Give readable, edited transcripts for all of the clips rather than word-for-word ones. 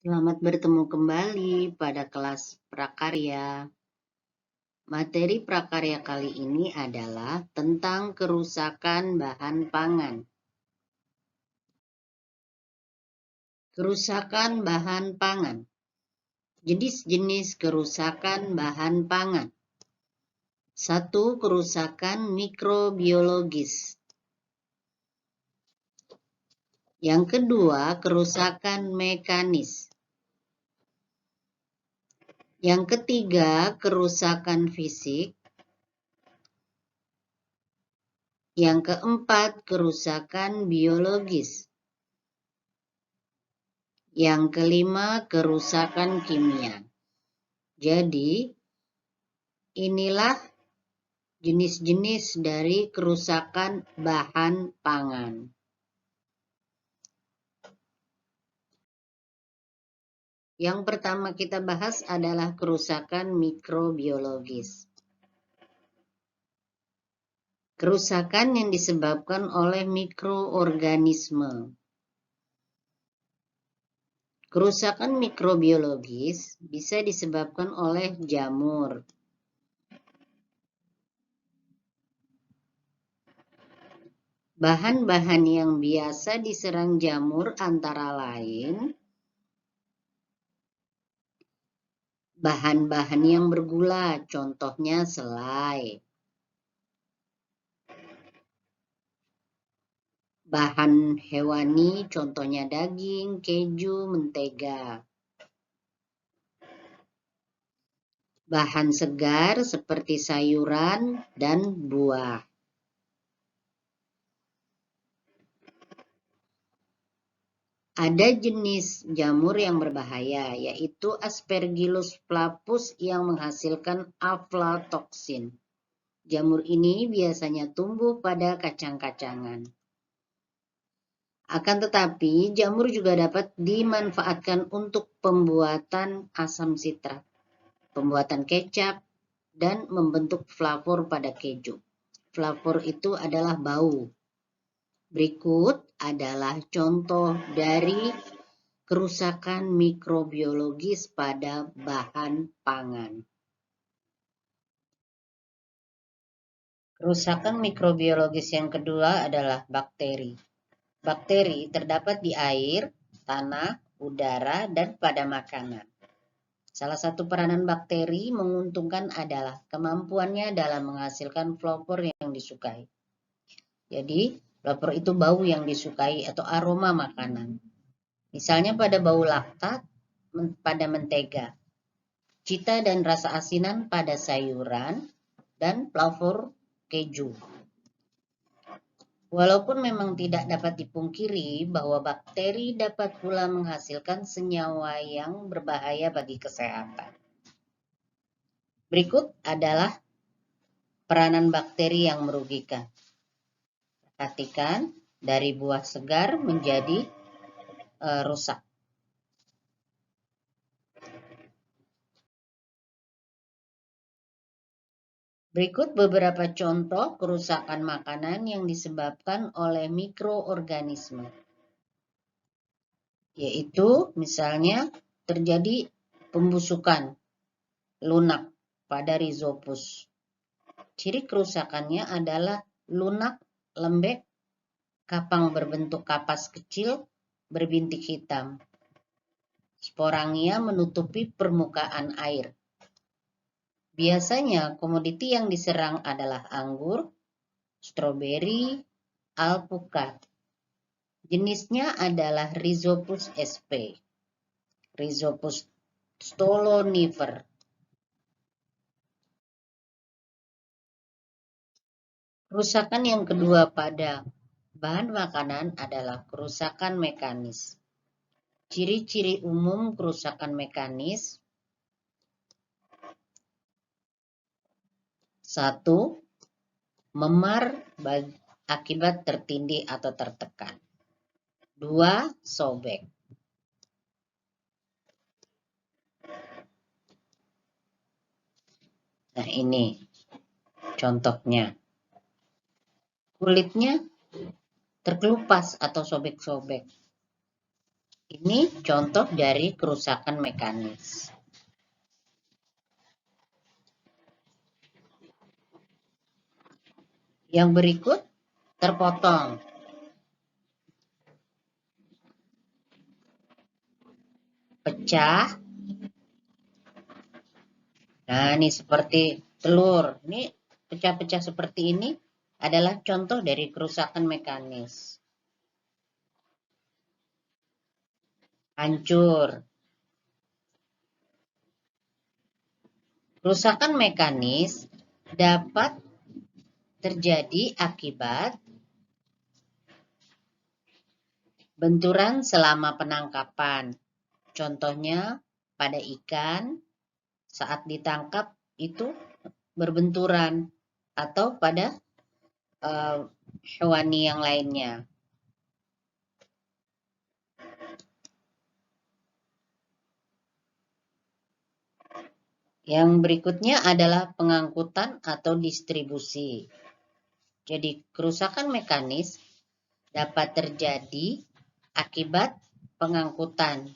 Selamat bertemu kembali pada kelas prakarya. Materi prakarya kali ini adalah tentang kerusakan bahan pangan. Kerusakan bahan pangan. Jenis-jenis kerusakan bahan pangan. 1. Kerusakan mikrobiologis. Yang kedua, kerusakan mekanis. Yang ketiga, kerusakan fisik. Yang keempat, kerusakan biologis. Yang kelima, kerusakan kimia. Jadi, inilah jenis-jenis dari kerusakan bahan pangan. Yang pertama kita bahas adalah kerusakan mikrobiologis. Kerusakan yang disebabkan oleh mikroorganisme. Kerusakan mikrobiologis bisa disebabkan oleh jamur, bahan-bahan yang biasa diserang jamur antara lain bahan-bahan yang bergula, contohnya selai. Bahan hewani, contohnya daging, keju, mentega. Bahan segar seperti sayuran dan buah. Ada jenis jamur yang berbahaya, yaitu Aspergillus flavus yang menghasilkan aflatoksin. Jamur ini biasanya tumbuh pada kacang-kacangan. Akan tetapi, jamur juga dapat dimanfaatkan untuk pembuatan asam sitrat, pembuatan kecap, dan membentuk flavor pada keju. Flavor itu adalah bau. Berikut adalah contoh dari kerusakan mikrobiologis pada bahan pangan. Kerusakan mikrobiologis yang kedua adalah bakteri. Bakteri terdapat di air, tanah, udara, dan pada makanan. Salah satu peranan bakteri menguntungkan adalah kemampuannya dalam menghasilkan flavor yang disukai. Jadi, flavor itu bau yang disukai atau aroma makanan. Misalnya pada bau laktat pada mentega, cita dan rasa asinan pada sayuran, dan flavor keju. Walaupun memang tidak dapat dipungkiri bahwa bakteri dapat pula menghasilkan senyawa yang berbahaya bagi kesehatan. Berikut adalah peranan bakteri yang merugikan. Perhatikan, dari buah segar menjadi rusak. Berikut beberapa contoh kerusakan makanan yang disebabkan oleh mikroorganisme. Yaitu misalnya terjadi pembusukan lunak pada rhizopus. Ciri kerusakannya adalah lunak, lembek, kapang berbentuk kapas kecil, berbintik hitam. Sporangia menutupi permukaan air. Biasanya komoditi yang diserang adalah anggur, stroberi, alpukat. Jenisnya adalah Rhizopus sp. Rhizopus stolonifer. Kerusakan yang kedua pada bahan makanan adalah kerusakan mekanis. Ciri-ciri umum kerusakan mekanis. 1. Memar akibat tertindih atau tertekan. 2. Sobek. Nah, ini contohnya. Kulitnya terkelupas atau sobek-sobek. Ini contoh dari kerusakan mekanis. Yang berikut terpotong. Pecah. Nah, ini seperti telur. Ini pecah-pecah seperti ini adalah contoh dari kerusakan mekanis. Hancur. Kerusakan mekanis dapat terjadi akibat benturan selama penangkapan. Contohnya pada ikan saat ditangkap itu berbenturan atau pada hewani yang lainnya. Yang berikutnya adalah pengangkutan atau distribusi. Jadi kerusakan mekanis dapat terjadi akibat pengangkutan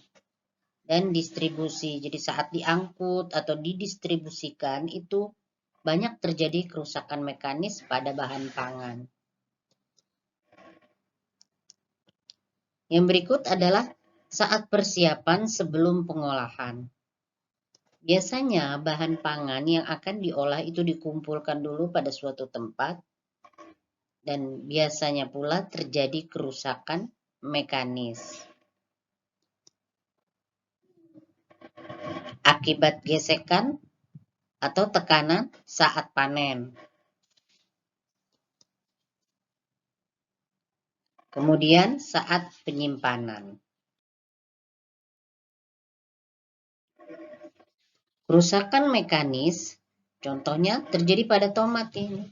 dan distribusi. Jadi saat diangkut atau didistribusikan itu banyak terjadi kerusakan mekanis pada bahan pangan. Yang berikut adalah saat persiapan sebelum pengolahan. Biasanya bahan pangan yang akan diolah itu dikumpulkan dulu pada suatu tempat dan biasanya pula terjadi kerusakan mekanis akibat gesekan atau tekanan saat panen. Kemudian saat penyimpanan. Kerusakan mekanis contohnya terjadi pada tomat ini.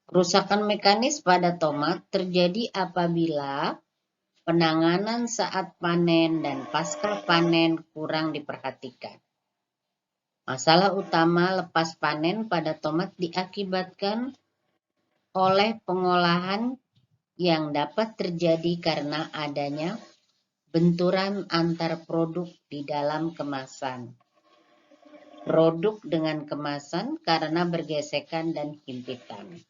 Kerusakan mekanis pada tomat terjadi apabila penanganan saat panen dan pasca panen kurang diperhatikan. Masalah utama lepas panen pada tomat diakibatkan oleh pengolahan yang dapat terjadi karena adanya benturan antar produk di dalam kemasan. Produk dengan kemasan karena bergesekan dan himpitan.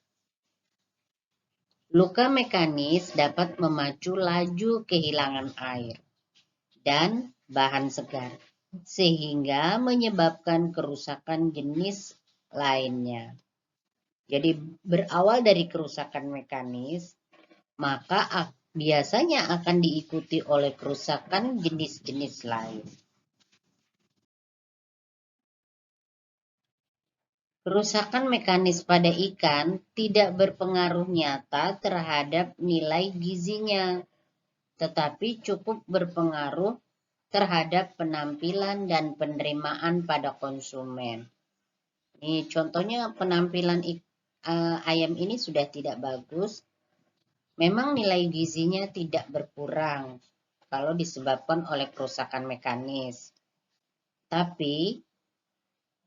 Luka mekanis dapat memacu laju kehilangan air dan bahan segar, sehingga menyebabkan kerusakan jenis lainnya. Jadi berawal dari kerusakan mekanis, maka biasanya akan diikuti oleh kerusakan jenis-jenis lain. Kerusakan mekanis pada ikan tidak berpengaruh nyata terhadap nilai gizinya, tetapi cukup berpengaruh terhadap penampilan dan penerimaan pada konsumen. Ini contohnya penampilan ayam ini sudah tidak bagus. Memang nilai gizinya tidak berkurang kalau disebabkan oleh kerusakan mekanis, tapi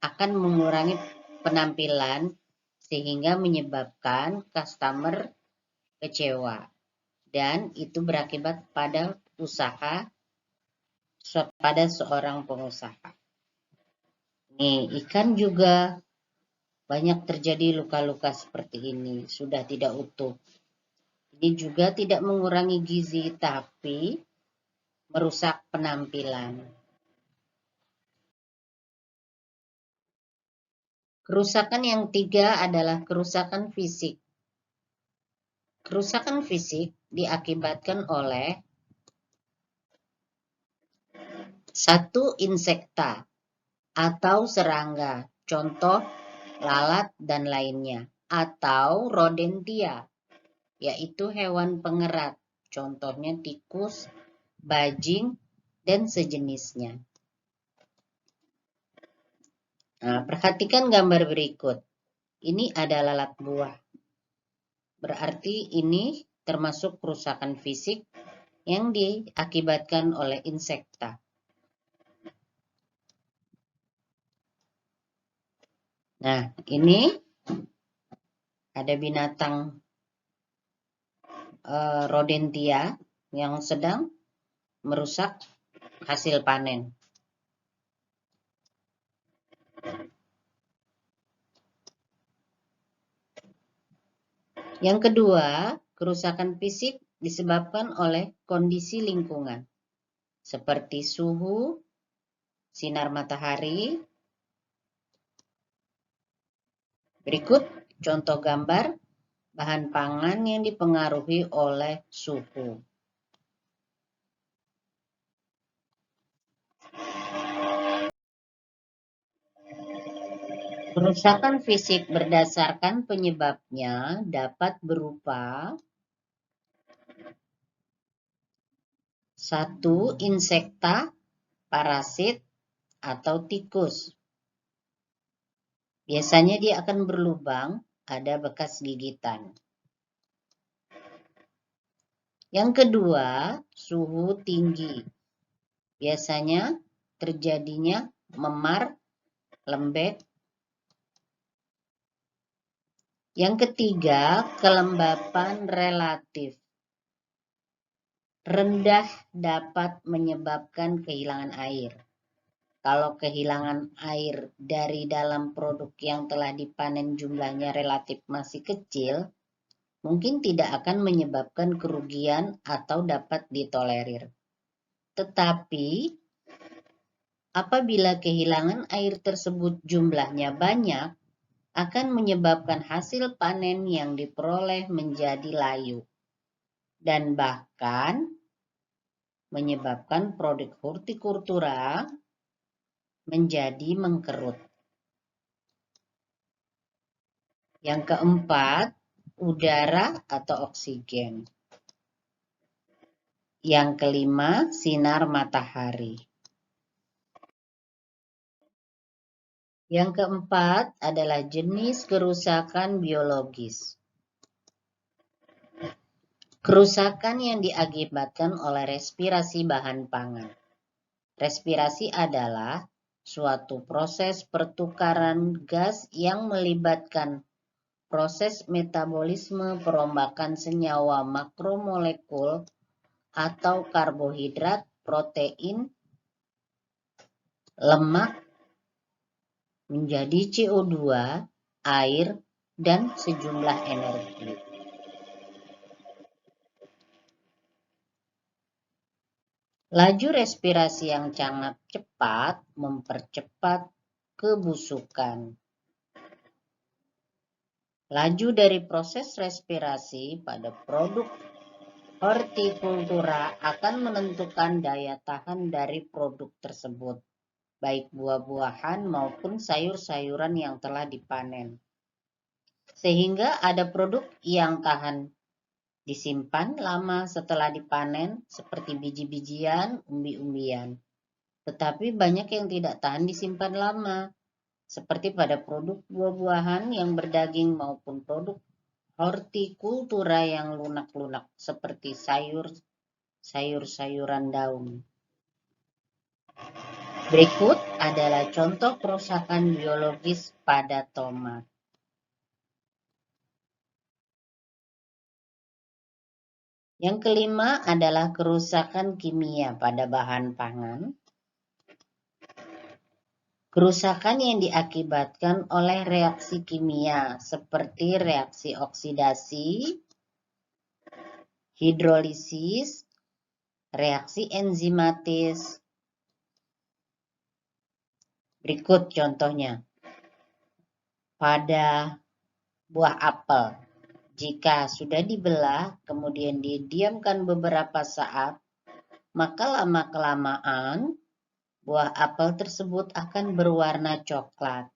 akan mengurangi penampilan sehingga menyebabkan customer kecewa dan itu berakibat pada seorang pengusaha. Nih, ikan juga banyak terjadi luka-luka seperti ini, sudah tidak utuh. Ini juga tidak mengurangi gizi tapi merusak penampilan. Kerusakan yang tiga adalah kerusakan fisik. Kerusakan fisik diakibatkan oleh satu insekta atau serangga, contoh lalat dan lainnya, atau rodentia, yaitu hewan pengerat, contohnya tikus, bajing, dan sejenisnya. Nah, perhatikan gambar berikut. Ini adalah lalat buah. Berarti ini termasuk kerusakan fisik yang diakibatkan oleh insekta. Nah, ini ada binatang rodentia yang sedang merusak hasil panen. Yang kedua, kerusakan fisik disebabkan oleh kondisi lingkungan, seperti suhu, sinar matahari. Berikut contoh gambar bahan pangan yang dipengaruhi oleh suhu. Kerusakan fisik berdasarkan penyebabnya dapat berupa 1. Insekta, parasit, atau tikus. Biasanya dia akan berlubang, ada bekas gigitan. Yang kedua, suhu tinggi. Biasanya terjadinya memar, lembek. Yang ketiga, kelembapan relatif. Rendah dapat menyebabkan kehilangan air. Kalau kehilangan air dari dalam produk yang telah dipanen jumlahnya relatif masih kecil, mungkin tidak akan menyebabkan kerugian atau dapat ditolerir. Tetapi, apabila kehilangan air tersebut jumlahnya banyak, akan menyebabkan hasil panen yang diperoleh menjadi layu dan bahkan menyebabkan produk hortikultura menjadi mengkerut. Yang keempat, udara atau oksigen. Yang kelima, sinar matahari. Yang keempat adalah jenis kerusakan biologis. Kerusakan yang diakibatkan oleh respirasi bahan pangan. Respirasi adalah suatu proses pertukaran gas yang melibatkan proses metabolisme perombakan senyawa makromolekul atau karbohidrat, protein, lemak menjadi CO2, air, dan sejumlah energi. Laju respirasi yang sangat cepat mempercepat kebusukan. Laju dari proses respirasi pada produk hortikultura akan menentukan daya tahan dari produk tersebut, baik buah-buahan maupun sayur-sayuran yang telah dipanen. Sehingga ada produk yang tahan disimpan lama setelah dipanen, seperti biji-bijian, umbi-umbian. Tetapi banyak yang tidak tahan disimpan lama, seperti pada produk buah-buahan yang berdaging maupun produk hortikultura yang lunak-lunak, seperti sayur-sayuran daun. Berikut adalah contoh kerusakan biologis pada tomat. Yang kelima adalah kerusakan kimia pada bahan pangan. Kerusakan yang diakibatkan oleh reaksi kimia seperti reaksi oksidasi, hidrolisis, reaksi enzimatis. Berikut contohnya. Pada buah apel, jika sudah dibelah kemudian didiamkan beberapa saat, maka lama-kelamaan buah apel tersebut akan berwarna coklat.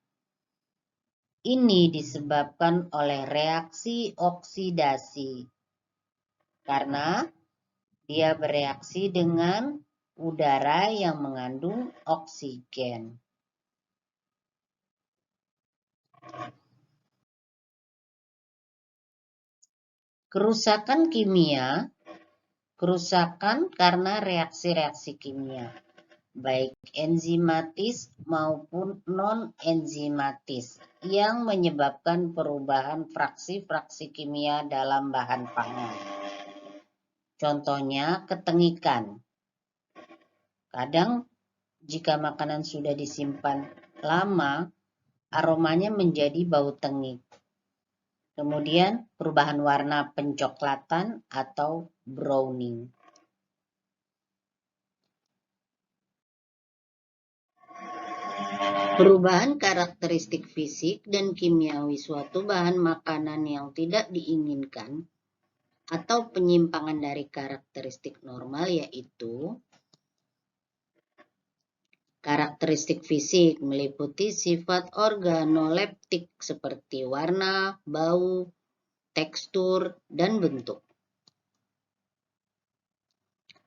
Ini disebabkan oleh reaksi oksidasi, karena dia bereaksi dengan udara yang mengandung oksigen. Kerusakan kimia, kerusakan karena reaksi-reaksi kimia, baik enzimatis maupun non-enzimatis, yang menyebabkan perubahan fraksi-fraksi kimia dalam bahan pangan. Contohnya ketengikan. Kadang jika makanan sudah disimpan lama, aromanya menjadi bau tengik. Kemudian perubahan warna pencoklatan atau browning. Perubahan karakteristik fisik dan kimiawi suatu bahan makanan yang tidak diinginkan atau penyimpangan dari karakteristik normal yaitu karakteristik fisik meliputi sifat organoleptik seperti warna, bau, tekstur, dan bentuk.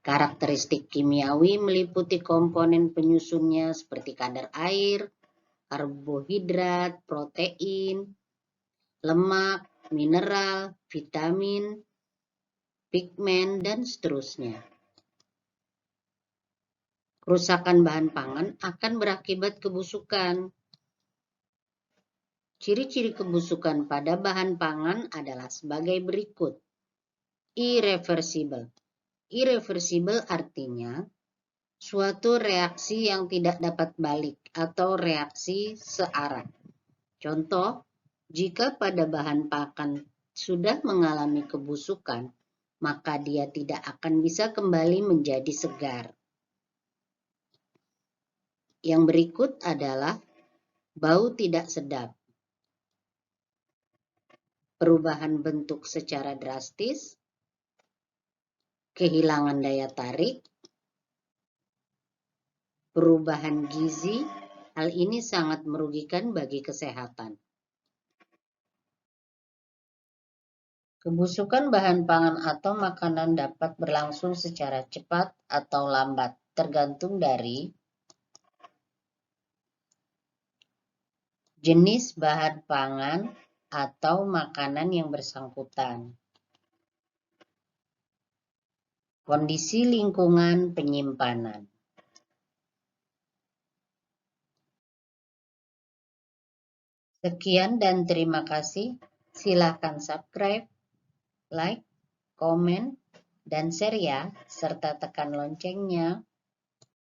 Karakteristik kimiawi meliputi komponen penyusunnya seperti kadar air, karbohidrat, protein, lemak, mineral, vitamin, pigmen, dan seterusnya. Kerusakan bahan pangan akan berakibat kebusukan. Ciri-ciri kebusukan pada bahan pangan adalah sebagai berikut. Irreversible. Irreversible artinya suatu reaksi yang tidak dapat balik atau reaksi searah. Contoh, jika pada bahan pakan sudah mengalami kebusukan, maka dia tidak akan bisa kembali menjadi segar. Yang berikut adalah bau tidak sedap. Perubahan bentuk secara drastis, kehilangan daya tarik, perubahan gizi, hal ini sangat merugikan bagi kesehatan. Kebusukan bahan pangan atau makanan dapat berlangsung secara cepat atau lambat, tergantung dari jenis bahan pangan atau makanan yang bersangkutan, kondisi lingkungan penyimpanan. Sekian dan terima kasih. Silakan subscribe, like, komen, dan share ya, serta tekan loncengnya.